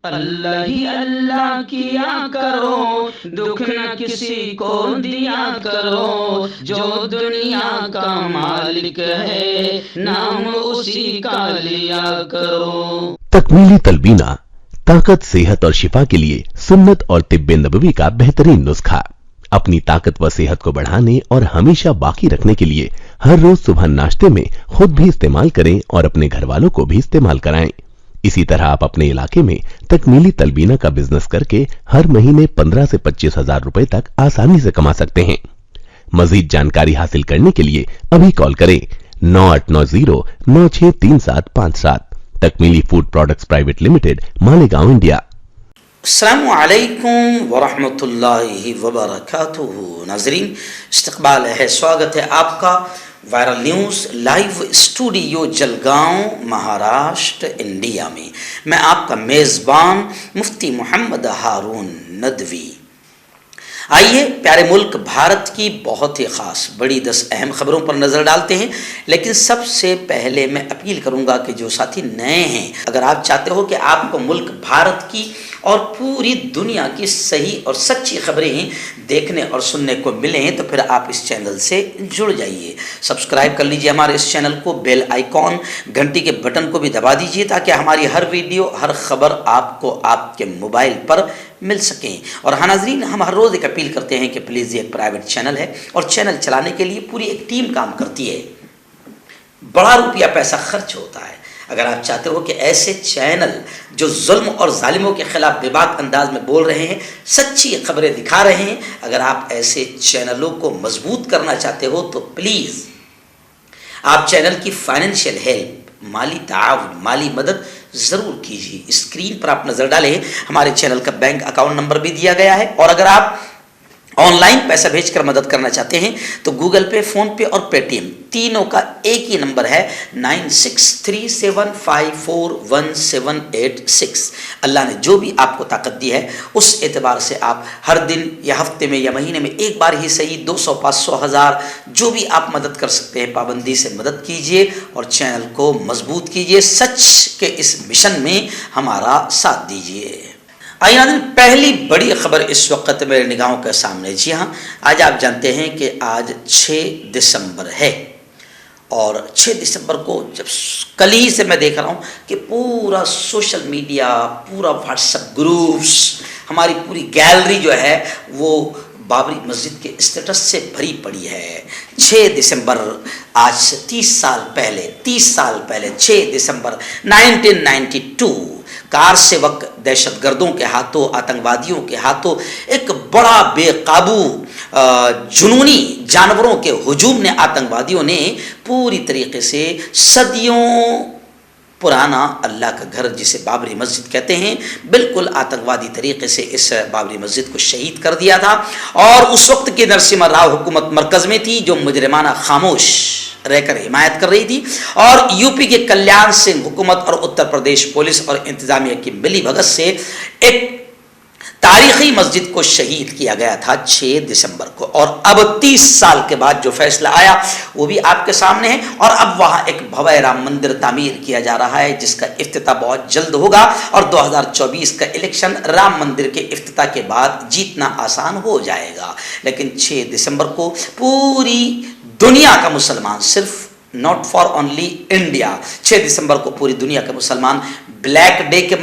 اللہ ہی اللہ کیا کرو، دکھ نہ کسی کو دیا کرو، جو دنیا کا مالک ہے نام اسی کا لیا کرو۔ تکمیلی تلبینہ طاقت، صحت اور شفا کے لیے سنت اور طب نبوی کا بہترین نسخہ۔ اپنی طاقت و صحت کو بڑھانے اور ہمیشہ باقی رکھنے کے لیے ہر روز صبح ناشتے میں خود بھی استعمال کریں اور اپنے گھر والوں کو بھی استعمال کرائیں۔ اسی طرح آپ اپنے علاقے میں تکمیلی تلبینہ کا بزنس کر کے ہر مہینے 15 سے 25 ہزار روپے تک آسانی سے کما سکتے ہیں۔ مزید جانکاری حاصل کرنے کے لیے ابھی کال کریں 9890963757۔ Takmili food products private limited, Malegaon, India. السلام علیکم ورحمۃ اللہ وبرکاتہ۔ ناظرین، استقبال ہے، سواگت ہے آپ کا viral news live studio Jalgaon, Maharashtra, India میں۔ میں آپ کا میزبان مفتی محمد ہارون ندوی۔ آئیے پیارے ملک بھارت کی بہت ہی خاص بڑی 10 اہم خبروں پر نظر ڈالتے ہیں، لیکن سب سے پہلے میں اپیل کروں گا کہ جو ساتھی نئے ہیں، اگر آپ چاہتے ہو کہ آپ کو ملک بھارت کی اور پوری دنیا کی صحیح اور سچی خبریں دیکھنے اور سننے کو ملیں تو پھر آپ اس چینل سے جڑ جائیے۔ سبسکرائب کر لیجئے ہمارے اس چینل کو، بیل آئیکن گھنٹی کے بٹن کو بھی دبا دیجئے تاکہ ہماری ہر ویڈیو، ہر خبر آپ کو آپ کے موبائل پر مل سکیں۔ اور ہاں ناظرین، ہم ہر روز ایک اپیل کرتے ہیں کہ پلیز یہ ایک پرائیویٹ چینل ہے اور چینل چلانے کے لیے پوری ایک ٹیم کام کرتی ہے، بڑا روپیہ پیسہ خرچ ہوتا ہے۔ اگر آپ چاہتے ہو کہ ایسے چینل جو ظلم اور ظالموں کے خلاف بے باک انداز میں بول رہے ہیں، سچی خبریں دکھا رہے ہیں، اگر آپ ایسے چینلوں کو مضبوط کرنا چاہتے ہو تو پلیز آپ چینل کی فائنینشیل ہیلپ، مالی تعاون، مالی مدد ضرور کیجیے۔ اسکرین پر آپ نظر ڈالیں، ہمارے چینل کا بینک اکاؤنٹ نمبر بھی دیا گیا ہے، اور اگر آپ آن لائن پیسہ بھیج کر مدد کرنا چاہتے ہیں تو گوگل پے، فون پے اور پے ٹی ایم تینوں کا ایک ہی نمبر ہے 9637541786۔ اللہ نے جو بھی آپ کو طاقت دی ہے اس اعتبار سے آپ ہر دن یا ہفتے میں یا مہینے میں ایک بار ہی صحیح 200، 500، 1000 جو بھی آپ مدد کر سکتے ہیں پابندی سے مدد کیجیے اور چینل کو مضبوط کیجیے۔ سچ کے اس مشن میں ہمارا ساتھ دیجیے۔ آئیے ناظرین، پہلی بڑی خبر اس وقت میرے نگاہوں کے سامنے۔ جی ہاں، آج آپ جانتے ہیں کہ آج 6 دسمبر ہے، اور 6 دسمبر کو جب کل ہی سے میں دیکھ رہا ہوں کہ پورا سوشل میڈیا، پورا واٹس ایپ گروپس، ہماری پوری گیلری جو ہے وہ بابری مسجد کے اسٹیٹس سے بھری پڑی ہے۔ 6 دسمبر آج سے 30 سال پہلے 6 دسمبر 1992 کار سے وقت دہشت گردوں کے ہاتھوں، آتنکوادیوں کے ہاتھوں ایک بڑا بے قابو جنونی جانوروں کے ہجوم نے، آتنکوادیوں نے پوری طریقے سے صدیوں پرانا اللہ کا گھر جسے بابری مسجد کہتے ہیں، بالکل آتنکوادی طریقے سے اس بابری مسجد کو شہید کر دیا تھا۔ اور اس وقت کی نرسمہا راؤ حکومت مرکز میں تھی جو مجرمانہ خاموش رہ کر حمایت کر رہی تھی، اور یو پی کے کلیان سنگھ حکومت اور اتر پردیش پولیس اور انتظامیہ کی ملی بھگت سے ایک تاریخی مسجد کو شہید کیا گیا تھا 6 دسمبر کو۔ اور اب 30 سال کے بعد جو فیصلہ آیا وہ بھی آپ کے سامنے ہے، اور اب وہاں ایک بھوے رام مندر تعمیر کیا جا رہا ہے جس کا افتتاح بہت جلد ہوگا، اور 2024 کا الیکشن رام مندر کے افتتاح کے بعد جیتنا آسان ہو جائے گا۔ لیکن 6 دسمبر کو پوری دنیا کا مسلمان، صرف ناٹ فار اونلی انڈیا، 6 دسمبر کو پوری دنیا کا مسلمان بلیک ڈے کے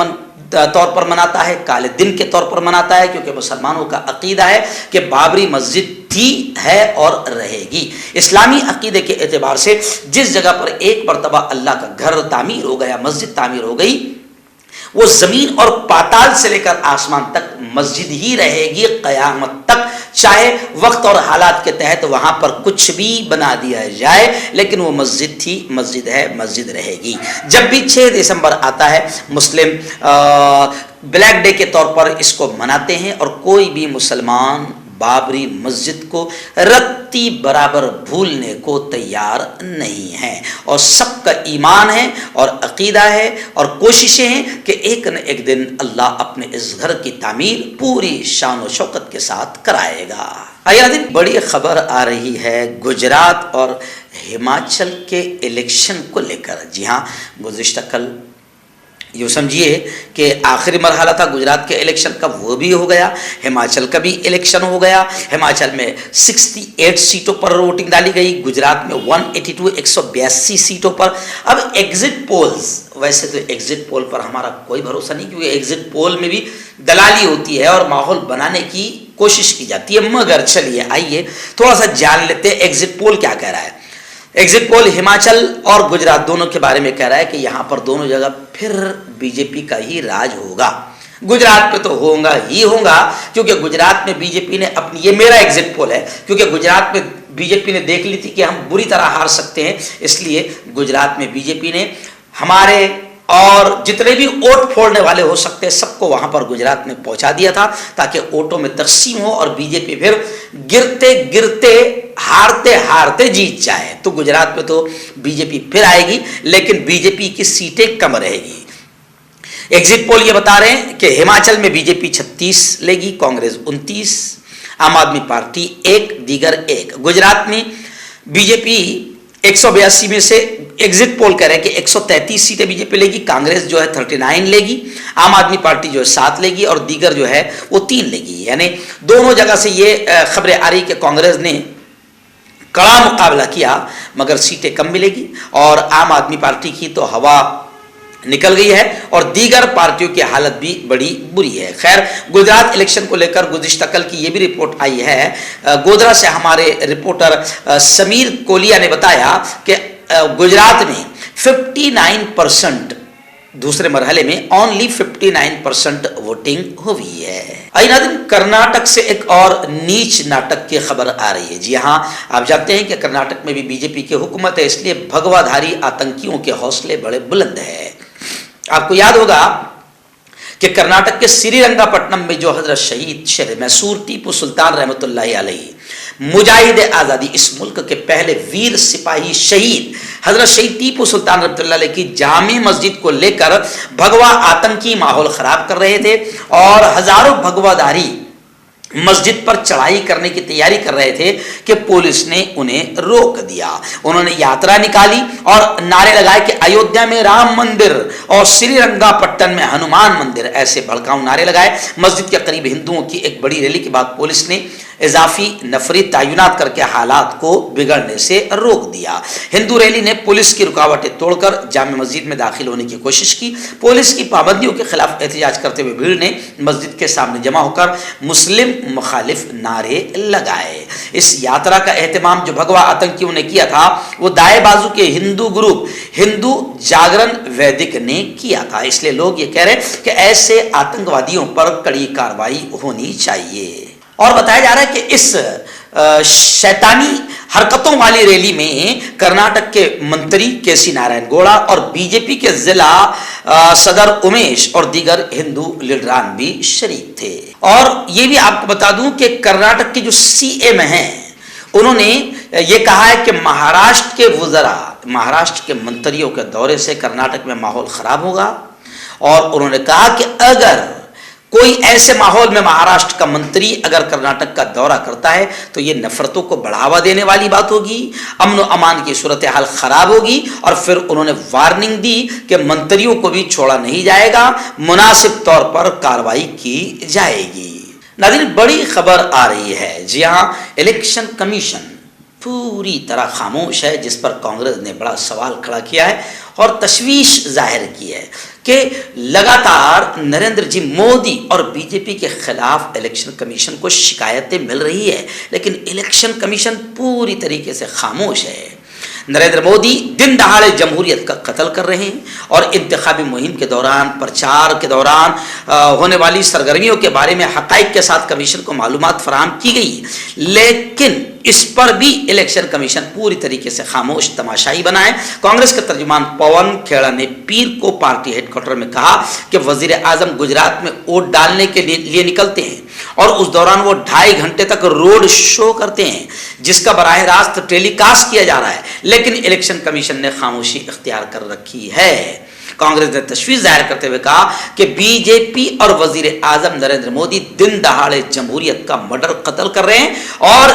طور پر مناتا ہے، کالے دن کے طور پر مناتا ہے، کیونکہ مسلمانوں کا عقیدہ ہے کہ بابری مسجد تھی، ہے اور رہے گی۔ اسلامی عقیدے کے اعتبار سے جس جگہ پر ایک مرتبہ اللہ کا گھر تعمیر ہو گیا، مسجد تعمیر ہو گئی، وہ زمین اور پاتال سے لے کر آسمان تک مسجد ہی رہے گی قیامت تک، چاہے وقت اور حالات کے تحت وہاں پر کچھ بھی بنا دیا جائے، لیکن وہ مسجد تھی، مسجد ہے، مسجد رہے گی۔ جب بھی 6 دسمبر آتا ہے مسلم بلیک ڈے کے طور پر اس کو مناتے ہیں، اور کوئی بھی مسلمان بابری مسجد کو رتی برابر بھولنے کو تیار نہیں ہے، اور سب کا ایمان ہے اور عقیدہ ہے اور کوششیں ہیں کہ ایک نہ ایک دن اللہ اپنے اس گھر کی تعمیر پوری شان و شوکت کے ساتھ کرائے گا۔ آئیے بڑی خبر آ رہی ہے گجرات اور ہماچل کے الیکشن کو لے کر۔ جی ہاں، گزشتہ کل یوں سمجھیے کہ آخری مرحلہ تھا گجرات کے الیکشن کا، وہ بھی ہو گیا، ہماچل کا بھی الیکشن ہو گیا، ہماچل میں 68 سیٹوں پر ووٹنگ ڈالی گئی، گجرات میں 182 182 سیٹوں پر۔ اب ایگزٹ پولز، ویسے تو ایگزٹ پول پر ہمارا کوئی بھروسہ نہیں، کیونکہ ایگزٹ پول میں بھی دلالی ہوتی ہے اور ماحول بنانے کی کوشش کی جاتی ہے، مگر چلیے آئیے تھوڑا سا جان لیتے ہیں ایگزٹ پول کیا کہہ رہا ہے۔ ایگزٹ پول ہماچل اور گجرات دونوں کے بارے میں کہہ رہا ہے کہ یہاں پر دونوں جگہ پھر بی جے پی کا ہی راج ہوگا۔ گجرات پہ تو ہوگا ہی ہوگا، کیونکہ گجرات میں بی جے پی نے اپنی، یہ میرا ایگزٹ پول ہے، کیونکہ گجرات میں بی جے پی نے دیکھ لی تھی کہ ہم بری طرح ہار سکتے ہیں، اس لیے گجرات میں بی جے پی نے ہمارے اور جتنے بھی ووٹ پھوڑنے والے ہو سکتے ہیں سب کو وہاں پر گجرات میں پہنچا دیا تھا، تاکہ ووٹوں میں تقسیم ہو اور بی جے پی پھر گرتے گرتے ہارتے ہارتے جیت جائے۔ تو گجرات میں تو بی جے پی پھر آئے گی، لیکن بی جے پی کی سیٹیں کم رہے گی۔ ایگزٹ پول یہ بتا رہے ہیں کہ ہماچل میں بی جے پی 36 لے گی، کانگریس 29، عام آدمی پارٹی 1، دیگر 1۔ گجرات میں بی جے پی 182 میں سے ایگزٹ پول کہہ رہے ہیں کہ 133 سیٹیں بی جے پی لے گی، کانگریس جو ہے 39 لے گی، عام آدمی پارٹی جو ہے 7 لے گی اور دیگر جو ہے وہ 3 لے گی۔ یعنی دونوں جگہ سے یہ خبریں آ رہی کہ کانگریس نے کڑا مقابلہ کیا مگر سیٹیں کم ملے گی، اور عام آدمی پارٹی کی تو ہوا نکل گئی ہے اور دیگر پارٹیوں کی حالت بھی بڑی بری ہے۔ خیر، گجرات الیکشن کو لے کر گزشتہ کل کی یہ بھی رپورٹ آئی ہے، گودرا سے ہمارے رپورٹر سمیر کولیا نے بتایا کہ گجرات میں 59% دوسرے مرحلے میں اونلی 59% ووٹنگ ہوئی ہے۔ ناظرین، کرناٹک سے ایک اور نیچ ناٹک کی خبر آ رہی ہے۔ جی ہاں، آپ جانتے ہیں کہ کرناٹک میں بھی بی جے پی کی حکومت ہے، اس لیے بھگوا دھاری آتنکیوں کے حوصلے بڑے بلند ہیں۔ آپ کو یاد ہوگا کہ کرناٹک کے سری رنگا پٹنم میں جو حضرت شہید شیر میسور ٹیپو سلطان رحمۃ اللہ علیہ مجاہد آزادی، اس ملک کے پہلے ویر سپاہی شہید حضرت شہید ٹیپو سلطان رحمۃ اللہ علیہ کی جامع مسجد کو لے کر بھگوا آتنکی ماحول خراب کر رہے تھے اور ہزاروں بھگوا داری مسجد پر چڑھائی کرنے کی تیاری کر رہے تھے کہ پولیس نے انہیں روک دیا۔ انہوں نے یاترا نکالی اور نعرے لگائے کہ ایودھیا میں رام مندر اور سری رنگا پٹن میں ہنومان مندر، ایسے بھڑکاؤ نعرے لگائے۔ مسجد کے قریب ہندوؤں کی ایک بڑی ریلی کے بعد پولیس نے اضافی نفری تعینات کر کے حالات کو بگڑنے سے روک دیا۔ ہندو ریلی نے پولیس کی رکاوٹیں توڑ کر جامع مسجد میں داخل ہونے کی کوشش کی۔ پولیس کی پابندیوں کے خلاف احتجاج کرتے ہوئے بھیڑ نے مسجد کے سامنے جمع ہو کر مسلم مخالف نعرے لگائے۔ اس یاترا کا اہتمام جو بھگوا آتنکیوں نے کیا تھا وہ دائیں بازو کے ہندو گروپ ہندو جاگرن ویدک نے کیا تھا، اس لیے لوگ یہ کہہ رہے ہیں کہ ایسے آتنکوادیوں پر کڑی کارروائی ہونی چاہیے۔ اور بتایا جا رہا ہے کہ اس شیطانی حرکتوں والی ریلی میں کرناٹک کے منتری کے سی نارائن گوڑا اور بی جے پی کے ضلع صدر امیش اور دیگر ہندو لیڈران بھی شریک تھے۔ اور یہ بھی آپ کو بتا دوں کہ کرناٹک کے جو سی ایم ہیں انہوں نے یہ کہا ہے کہ مہاراشٹر کے وزراء، مہاراشٹر کے منتریوں کے دورے سے کرناٹک میں ماحول خراب ہوگا، اور انہوں نے کہا کہ اگر کوئی ایسے ماحول میں مہاراشٹر کا منتری اگر کرناٹک کا دورہ کرتا ہے تو یہ نفرتوں کو بڑھاوا دینے والی بات ہوگی، امن و امان کی صورتحال خراب ہوگی، اور پھر انہوں نے وارننگ دی کہ منتریوں کو بھی چھوڑا نہیں جائے گا، مناسب طور پر کارروائی کی جائے گی۔ ناظرین، بڑی خبر آ رہی ہے، جی ہاں، الیکشن کمیشن پوری طرح خاموش ہے، جس پر کانگریس نے بڑا سوال کھڑا کیا ہے اور تشویش ظاہر کی ہے کہ لگاتار نریندر جی مودی اور بی جے پی کے خلاف الیکشن کمیشن کو شکایتیں مل رہی ہے، لیکن الیکشن کمیشن پوری طریقے سے خاموش ہے۔ نریندر مودی دن دہاڑے جمہوریت کا قتل کر رہے ہیں اور انتخابی مہم کے دوران، پرچار کے دوران ہونے والی سرگرمیوں کے بارے میں حقائق کے ساتھ کمیشن کو معلومات فراہم کی گئی، لیکن اس پر بھی الیکشن کمیشن پوری طریقے سے خاموش تماشائی بنا ہے۔ کانگریس کے ترجمان پون کھیڑا نے پیر کو پارٹی ہیڈ کوارٹر میں کہا کہ وزیر اعظم گجرات میں ووٹ ڈالنے کے لیے نکلتے ہیں اور اس دوران وہ 2.5 گھنٹے تک روڈ شو کرتے ہیں، جس کا براہ راست ٹیلی کاسٹ کیا جا رہا ہے، لیکن الیکشن کمیشن نے خاموشی اختیار کر رکھی ہے۔ کانگریس نے تشویش ظاہر کرتے ہوئے کہا کہ بی جے پی اور وزیر اعظم نریندر مودی دن دہاڑے جمہوریت کا مرڈر قتل کر رہے ہیں اور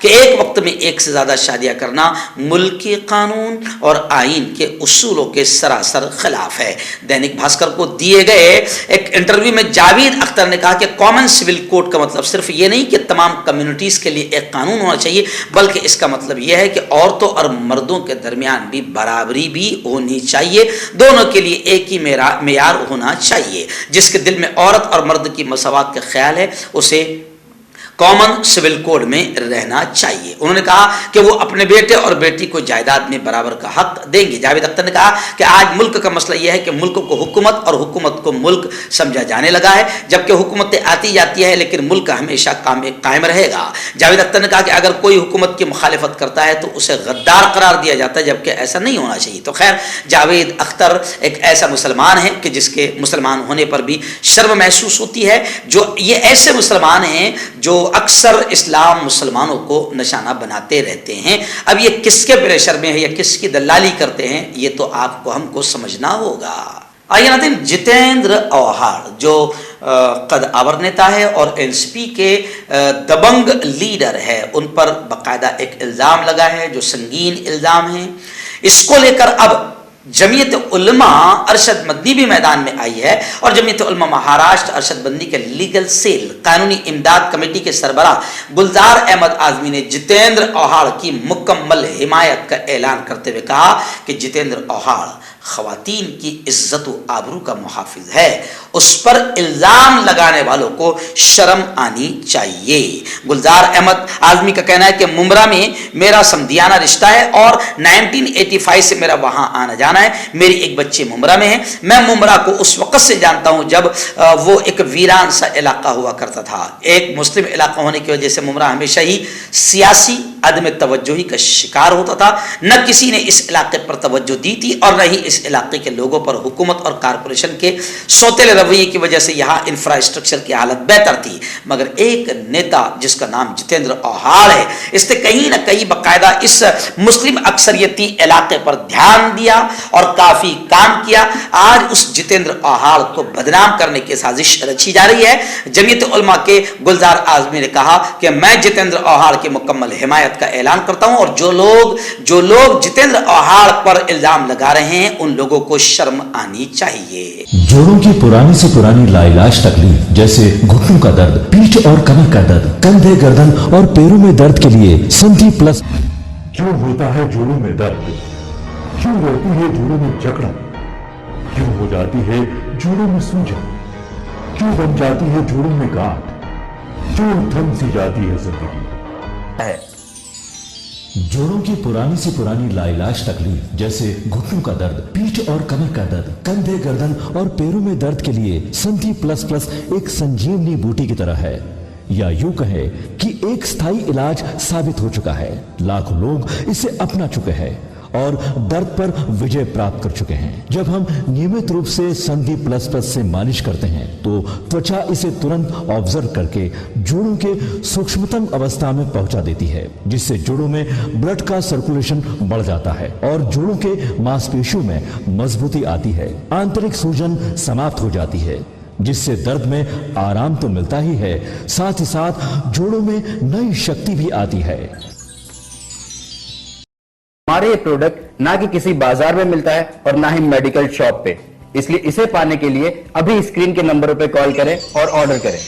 کہ ایک وقت میں ایک سے زیادہ شادیاں کرنا ملک کے قانون اور آئین کے اصولوں کے سراسر خلاف ہے۔ دینک بھاسکر کو دیے گئے ایک انٹرویو میں جاوید اختر نے کہا کہ کامن سول کوڈ کا مطلب صرف یہ نہیں کہ تمام کمیونٹیز کے لیے ایک قانون ہونا چاہیے، بلکہ اس کا مطلب یہ ہے کہ عورتوں اور مردوں کے درمیان بھی برابری بھی ہونی چاہیے، دونوں کے لیے ایک ہی معیار ہونا چاہیے۔ جس کے دل میں عورت اور مرد کی مساوات کا خیال ہے اسے کامن سول کوڈ میں رہنا چاہیے۔ انہوں نے کہا کہ وہ اپنے بیٹے اور بیٹی کو جائیداد میں برابر کا حق دیں گے۔ جاوید اختر نے کہا کہ آج ملک کا مسئلہ یہ ہے کہ ملک کو حکومت اور حکومت کو ملک سمجھا جانے لگا ہے، جبکہ حکومتیں آتی جاتی ہے لیکن ملک ہمیشہ قائم رہے گا۔ جاوید اختر نے کہا کہ اگر کوئی حکومت کی مخالفت کرتا ہے تو اسے غدار قرار دیا جاتا ہے، جبکہ ایسا نہیں ہونا چاہیے۔ تو خیر، جاوید اختر ایک ایسا مسلمان ہے کہ جس کے مسلمان ہونے پر بھی شرم محسوس ہوتی ہے۔ جو یہ ایسے مسلمان ہیں جو اکثر اسلام مسلمانوں کو نشانہ بناتے رہتے ہیں۔ اب یہ کس کے پریشر میں ہے یا کس کی دلالی کرتے ہیں، یہ تو آپ کو ہم کو سمجھنا ہوگا۔ آئیے ناظرین، جتیندر اوہاڑ جو قد آور نیتا ہے اور این سی پی کے دبنگ لیڈر ہے، ان پر باقاعدہ ایک الزام لگا ہے جو سنگین الزام ہے۔ اس کو لے کر اب جمعیت علماء ارشد مدنی بھی میدان میں آئی ہے، اور جمعیت علماء مہاراشٹر ارشد مدنی کے لیگل سیل قانونی امداد کمیٹی کے سربراہ گلزار احمد اعظمی نے جتیندر اوہاڑ کی مکمل حمایت کا اعلان کرتے ہوئے کہا کہ جتیندر اوہاڑ خواتین کی عزت و آبرو کا محافظ ہے، اس پر الزام لگانے والوں کو شرم آنی چاہیے۔ گلزار احمد اعظمی کا کہنا ہے کہ ممبرا میں میرا سمدیانہ رشتہ ہے اور 1985 سے میرا وہاں آنا جانا ہے۔ میری ایک بچی ممبرا میں ہے۔ میں ممبرا کو اس وقت سے جانتا ہوں جب وہ ایک ویران سا علاقہ ہوا کرتا تھا۔ ایک مسلم علاقہ ہونے کی وجہ سے ممبرا ہمیشہ ہی سیاسی عدم توجہی کا شکار ہوتا تھا۔ نہ کسی نے اس علاقے پر توجہ دی تھی اور نہ ہی اس علاقے کے لوگوں پر حکومت اور کارپوریشن کے سوتیلے رویے کی وجہ سے یہاں انفراسٹرکچر کی حالت بہتر تھی۔ مگر ایک نیتا جس کا نام جتیندر اوہاڑ ہے، اس نے کہیں نہ کہیں باقاعدہ اس مسلم اکثریتی علاقے پر دھیان دیا اور کافی کام کیا۔ آج اس جتیندر اوہاڑ کو بدنام کرنے کی سازش رچی جا رہی ہے۔ جمعیت علماء کے گلزار اعظمی نے کہا کہ میں جتیندر اوہاڑ کی مکمل حمایت کا اعلان کرتا ہوں، اور جو لوگ جتیندر اوہاڑ پر الزام لگا رہے ہیں ان لوگوں کو شرم آنی چاہیے۔ جوڑوں کی پرانی سے پرانی لاعلاج تکلیف جیسے گھٹنوں کا درد، پیٹھ اور کمر کا درد، کندھے، گردن اور پیروں میں درد کے لیے سندھی پلس۔ کیوں ہوتا ہے جوڑوں میں درد؟ کیوں رہتی ہے جوڑوں میں جکڑن؟ کیوں ہو جاتی ہے جوڑوں میں سوجن؟ کیوں بن جاتی ہے جوڑوں میں گاٹھ؟ کیوں تھم سی جاتی ہے زندگی؟ جوڑوں کی پرانی سے پرانی لاعلاج تکلیف جیسے گھٹنوں کا درد، پیٹھ اور کمر کا درد، کندھے، گردن اور پیروں میں درد کے لیے سندھی پلس پلس ایک سنجیونی بوٹی کی طرح ہے، یا یوں کہے کہ ایک ستھائی علاج ثابت ہو چکا ہے۔ لاکھوں لوگ اسے اپنا چکے ہیں اور درد پر وجے پراپت کر چکے ہیں۔ جب ہم نیمت روپ سے سندھی پلس پلس سے مالش کرتے ہیں تو توچا اسے ترنت آبزرو کر کے جوڑوں کے سوکشمتم اوستھا میں پہنچا دیتی ہے، جس سے جوڑوں میں بلڈ کا سرکولیشن بڑھ جاتا ہے اور جوڑوں کے ماس پیشیوں میں مضبوطی آتی ہے، آنترک سوجن سماپت ہو جاتی ہے، جس سے درد میں آرام تو ملتا ہی ہے، ساتھ ہی ساتھ جوڑوں میں نئی شکتی بھی آتی ہے۔ ہمارے یہ پروڈکٹ نہ کہ کسی بازار میں ملتا ہے اور نہ ہی میڈیکل شاپ پہ، اس لیے اسے پانے کے لیے ابھی اسکرین کے نمبروں پہ کال کریں اور آرڈر کریں۔